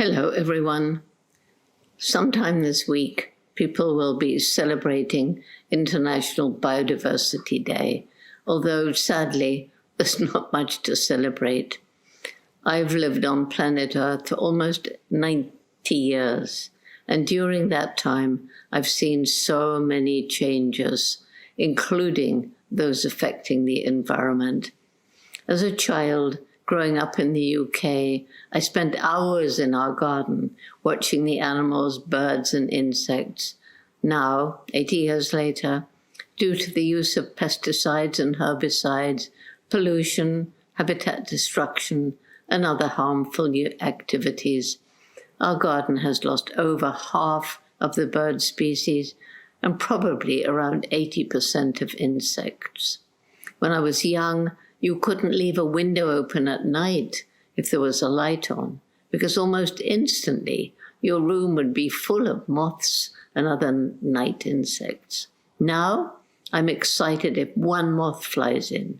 Hello, everyone. Sometime this week, people will be celebrating International Biodiversity Day, although sadly, there's not much to celebrate. I've lived on planet Earth for almost 90 years, and during that time, I've seen so many changes, including those affecting the environment. As a child, growing up in the UK, I spent hours in our garden watching the animals, birds, and insects. Now, 80 years later, due to the use of pesticides and herbicides, pollution, habitat destruction, and other harmful activities, our garden has lost over half of the bird species and probably around 80% of insects. When I was young, you couldn't leave a window open at night if there was a light on, because almost instantly your room would be full of moths and other night insects. Now, I'm excited if one moth flies in.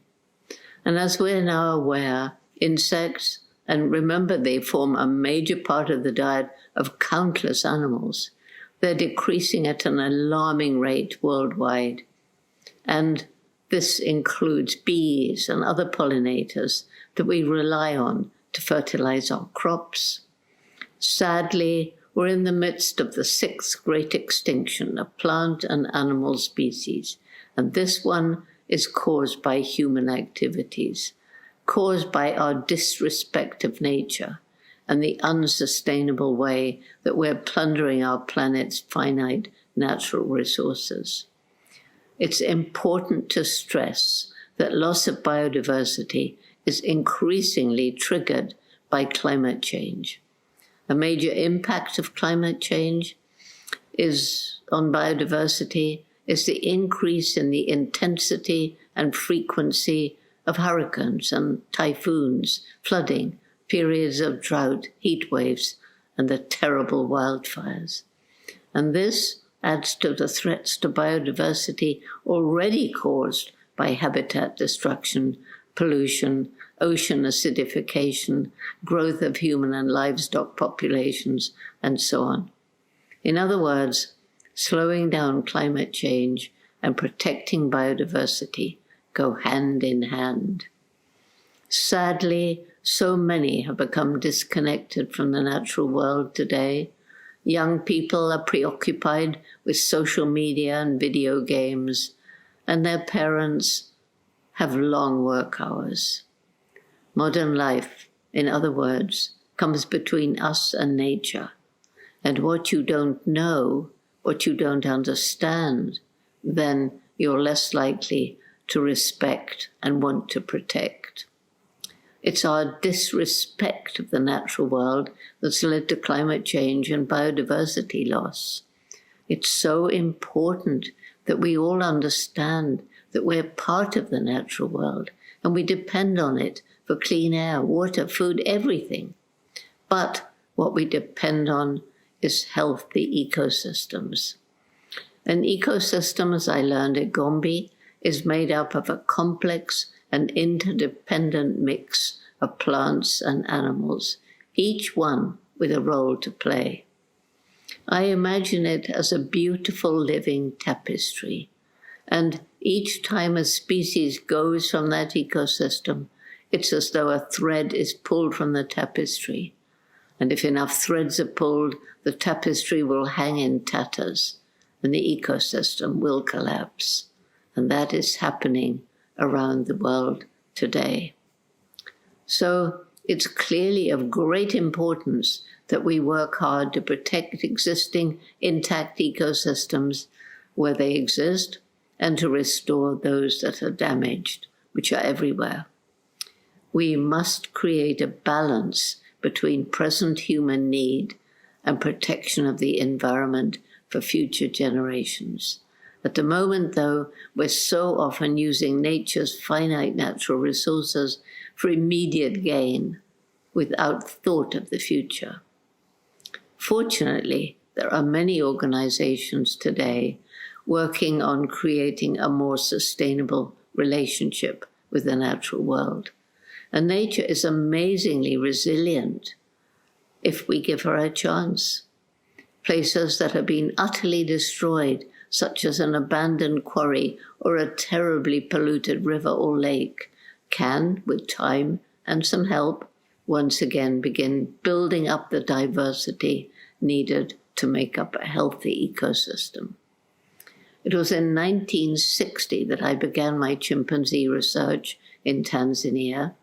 And as we're now aware, insects, and remember they form a major part of the diet of countless animals, they're decreasing at an alarming rate worldwide. And this includes bees and other pollinators that we rely on to fertilize our crops. Sadly, we're in the midst of the sixth great extinction of plant and animal species, and this one is caused by human activities, caused by our disrespect of nature and the unsustainable way that we're plundering our planet's finite natural resources. It's important to stress that loss of biodiversity is increasingly triggered by climate change. A major impact of climate change on biodiversity is the increase in the intensity and frequency of hurricanes and typhoons, flooding, periods of drought, heat waves, and the terrible wildfires. And this adds to the threats to biodiversity already caused by habitat destruction, pollution, ocean acidification, growth of human and livestock populations, and so on. In other words, slowing down climate change and protecting biodiversity go hand in hand. Sadly, so many have become disconnected from the natural world today. Young people are preoccupied with social media and video games, and their parents have long work hours. Modern life, in other words, comes between us and nature, and what you don't know, what you don't understand, then you're less likely to respect and want to protect. It's our disrespect of the natural world that's led to climate change and biodiversity loss. It's so important that we all understand that we're part of the natural world and we depend on it for clean air, water, food, everything. But what we depend on is healthy ecosystems. An ecosystem, as I learned at Gombe, is made up of a complex and interdependent mix of plants and animals, each one with a role to play. I imagine it as a beautiful living tapestry, and each time a species goes from that ecosystem, it's as though a thread is pulled from the tapestry, and if enough threads are pulled, the tapestry will hang in tatters, and the ecosystem will collapse, and that is happening around the world today. So it's clearly of great importance that we work hard to protect existing intact ecosystems where they exist and to restore those that are damaged, which are everywhere. We must create a balance between present human need and protection of the environment for future generations. At the moment, though, we're so often using nature's finite natural resources for immediate gain without thought of the future. Fortunately, there are many organizations today working on creating a more sustainable relationship with the natural world. And nature is amazingly resilient. if we give her a chance. Places that have been utterly destroyed, such as an abandoned quarry or a terribly polluted river or lake, can, with time and some help, once again begin building up the diversity needed to make up a healthy ecosystem. It was in 1960 that I began my chimpanzee research in Tanzania.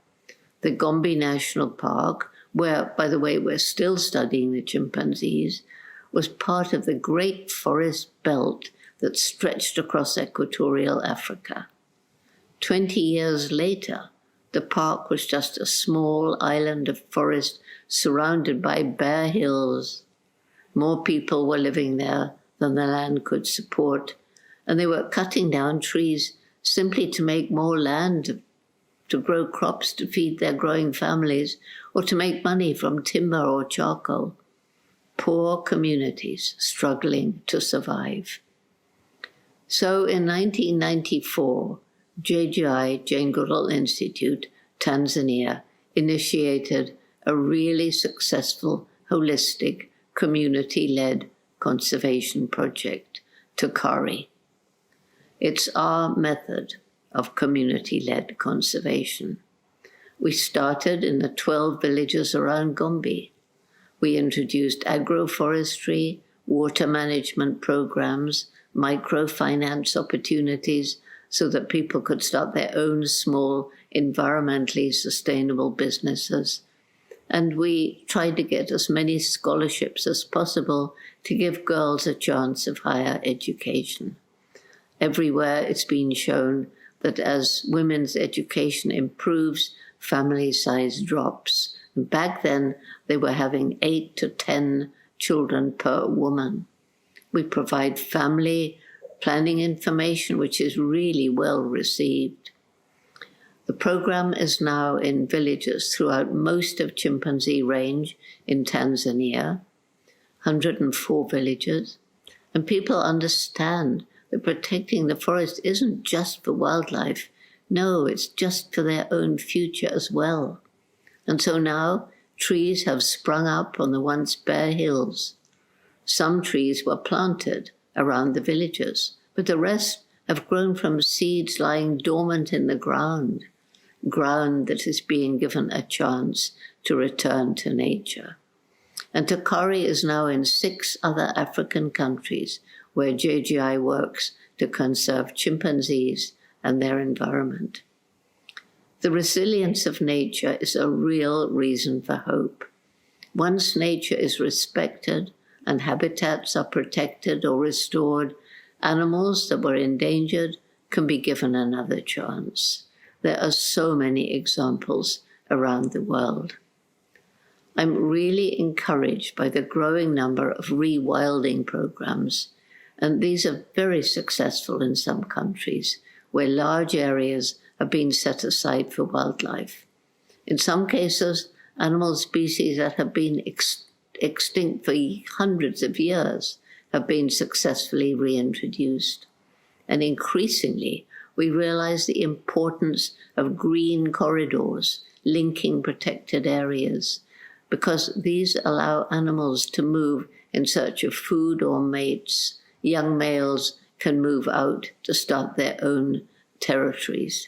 The Gombe National Park, where, by the way, we're still studying the chimpanzees, was part of the great forest belt that stretched across equatorial Africa. 20 years later, the park was just a small island of forest surrounded by bare hills. More people were living there than the land could support, and they were cutting down trees simply to make more land to grow crops to feed their growing families or to make money from timber or charcoal. Poor communities struggling to survive. So in 1994, JGI, Jane Goodall Institute, Tanzania, initiated a really successful, holistic, community-led conservation project, TAKARI. It's our method of community-led conservation. We started in the 12 villages around Gombe. We introduced agroforestry, water management programs, microfinance opportunities so that people could start their own small, environmentally sustainable businesses. And we tried to get as many scholarships as possible to give girls a chance of higher education. Everywhere it's been shown that as women's education improves, family size drops. And back then, they were having 8 to 10 children per woman. We provide family planning information, which is really well received. The program is now in villages throughout most of chimpanzee range in Tanzania, 104 villages, and people understand that protecting the forest isn't just for wildlife. No, it's just for their own future as well. And so now trees have sprung up on the once bare hills. Some trees were planted around the villages, but the rest have grown from seeds lying dormant in the ground that is being given a chance to return to nature. And TAKARI is now in 6 other African countries where JGI works to conserve chimpanzees and their environment. The resilience of nature is a real reason for hope. Once nature is respected and habitats are protected or restored, animals that were endangered can be given another chance. There are so many examples around the world. I'm really encouraged by the growing number of rewilding programs, and these are very successful in some countries where large areas have been set aside for wildlife. In some cases, animal species that have been extinct for hundreds of years have been successfully reintroduced. And increasingly, we realize the importance of green corridors linking protected areas, because these allow animals to move in search of food or mates. Young males can move out to start their own territories.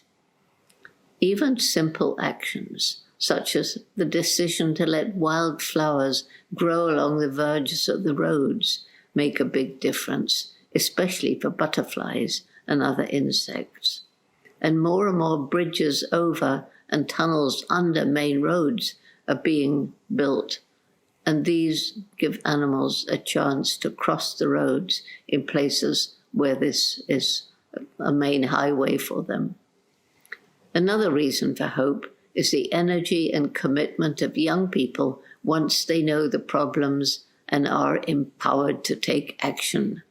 Even simple actions, such as the decision to let wildflowers grow along the verges of the roads, make a big difference, especially for butterflies and other insects. And more bridges over and tunnels under main roads are being built, and these give animals a chance to cross the roads in places where this is a main highway for them. Another reason for hope is the energy and commitment of young people once they know the problems and are empowered to take action.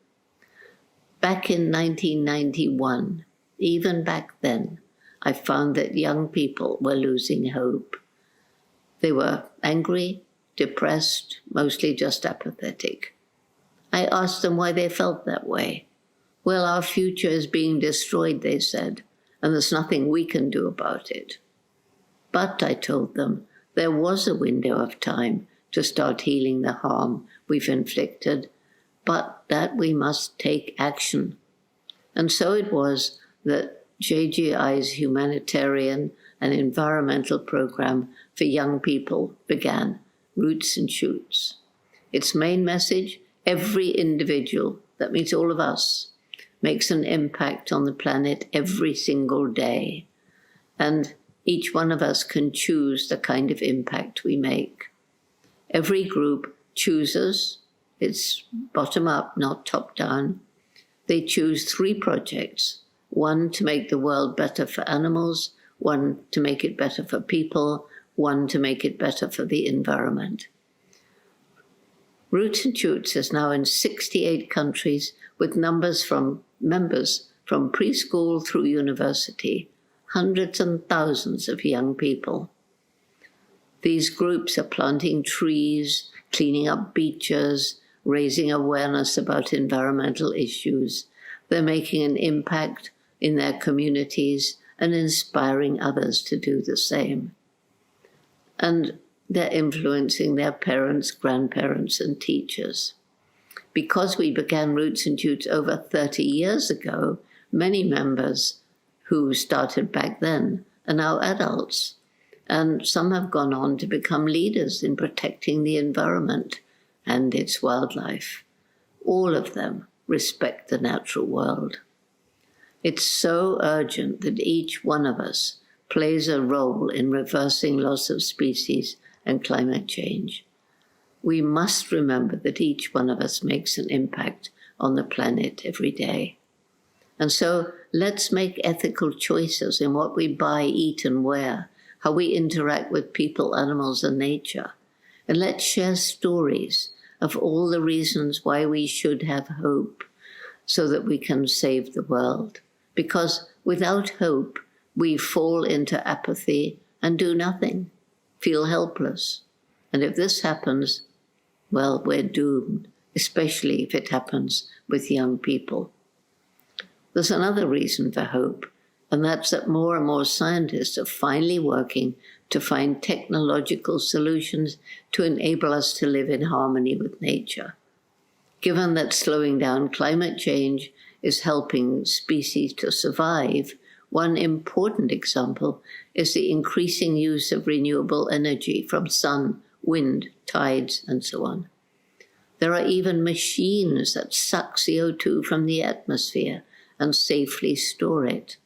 Back in 1991, even back then, I found that young people were losing hope. They were angry, depressed, mostly just apathetic. I asked them why they felt that way. Well, our future is being destroyed, they said, and there's nothing we can do about it. But, I told them, there was a window of time to start healing the harm we've inflicted, but that we must take action. And so it was that JGI's humanitarian and environmental program for young people began, Roots and Shoots. Its main message: every individual, that means all of us, makes an impact on the planet every single day. And each one of us can choose the kind of impact we make. Every group chooses, it's bottom up, not top down. They choose 3 projects: one to make the world better for animals, one to make it better for people, one to make it better for the environment. Roots and Shoots is now in 68 countries with members from preschool through university, hundreds and thousands of young people. These groups are planting trees, cleaning up beaches, raising awareness about environmental issues. They're making an impact in their communities and inspiring others to do the same. And they're influencing their parents, grandparents, and teachers. Because we began Roots and Shoots over 30 years ago, many members who started back then are now adults, and some have gone on to become leaders in protecting the environment and its wildlife. All of them respect the natural world. It's so urgent that each one of us plays a role in reversing loss of species and climate change. We must remember that each one of us makes an impact on the planet every day. And so let's make ethical choices in what we buy, eat, and wear, how we interact with people, animals, and nature. And let's share stories of all the reasons why we should have hope so that we can save the world. Because without hope, we fall into apathy and do nothing, feel helpless. And if this happens, well, we're doomed, especially if it happens with young people. There's another reason for hope, and that's that more and more scientists are finally working to find technological solutions to enable us to live in harmony with nature. Given that slowing down climate change is helping species to survive, one important example is the increasing use of renewable energy from sun, wind, tides, and so on. There are even machines that suck CO2 from the atmosphere and safely store it.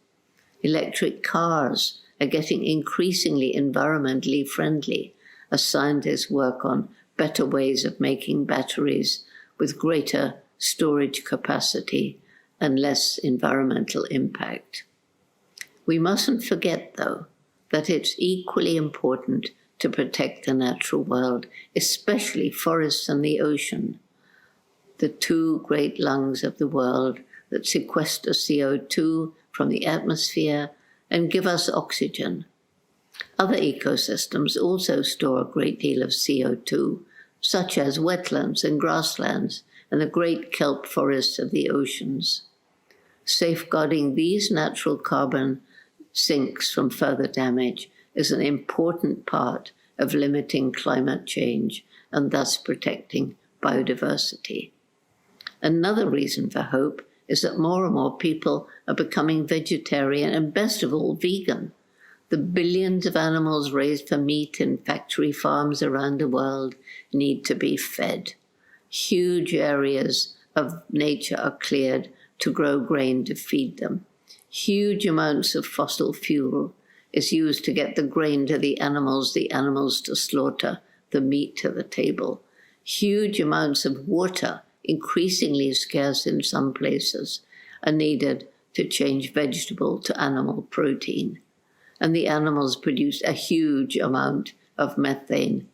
Electric cars are getting increasingly environmentally friendly as scientists work on better ways of making batteries with greater storage capacity and less environmental impact. We mustn't forget, though, that it's equally important to protect the natural world, especially forests and the ocean, the 2 great lungs of the world that sequester CO2 from the atmosphere and give us oxygen. Other ecosystems also store a great deal of CO2, such as wetlands and grasslands and the great kelp forests of the oceans. Safeguarding these natural carbon sinks from further damage is an important part of limiting climate change and thus protecting biodiversity. Another reason for hope is that more and more people are becoming vegetarian and, best of all, vegan. The billions of animals raised for meat in factory farms around the world need to be fed. Huge areas of nature are cleared to grow grain to feed them. Huge amounts of fossil fuel is used to get the grain to the animals to slaughter, the meat to the table. Huge amounts of water, increasingly scarce in some places, are needed to change vegetable to animal protein. And the animals produce a huge amount of methane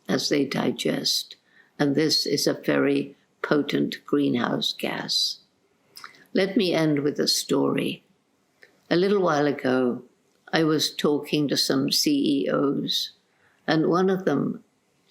as they digest. And this is a very potent greenhouse gas. Let me end with a story. A little while ago, I was talking to some CEOs, and one of them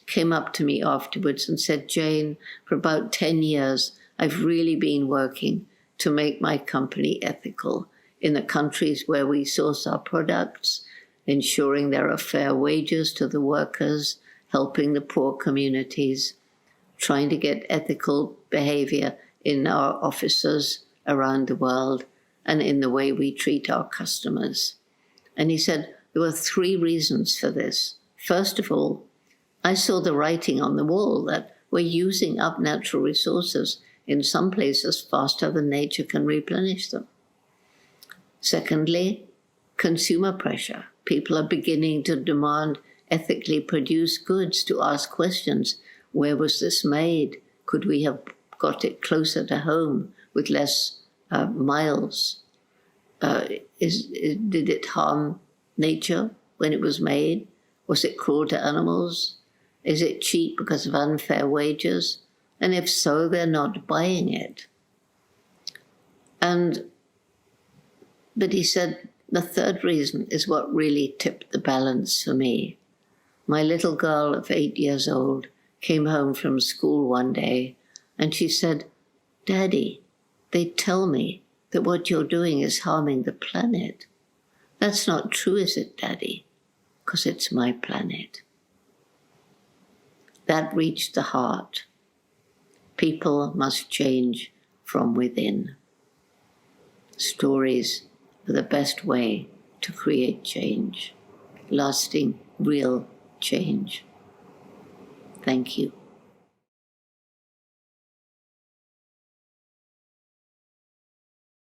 came up to me afterwards and said, "Jane, for about 10 years, I've really been working to make my company ethical in the countries where we source our products, ensuring there are fair wages to the workers, helping the poor communities, trying to get ethical behavior in our offices around the world and in the way we treat our customers. And he said there were 3 reasons for this. First of all, I saw the writing on the wall that we're using up natural resources in some places faster than nature can replenish them. Secondly, consumer pressure. People are beginning to demand ethically produced goods, to ask questions. Where was this made? Could we have got it closer to home with less miles? Did it harm nature when it was made? Was it cruel to animals? Is it cheap because of unfair wages? And if so, they're not buying it. But he said the third reason is what really tipped the balance for me. My little girl of 8 years old came home from school one day and she said, "Daddy, they tell me that what you're doing is harming the planet. That's not true, is it, Daddy? Because it's my planet." That reached the heart. People must change from within. Stories are the best way to create change, lasting, real change. Thank you.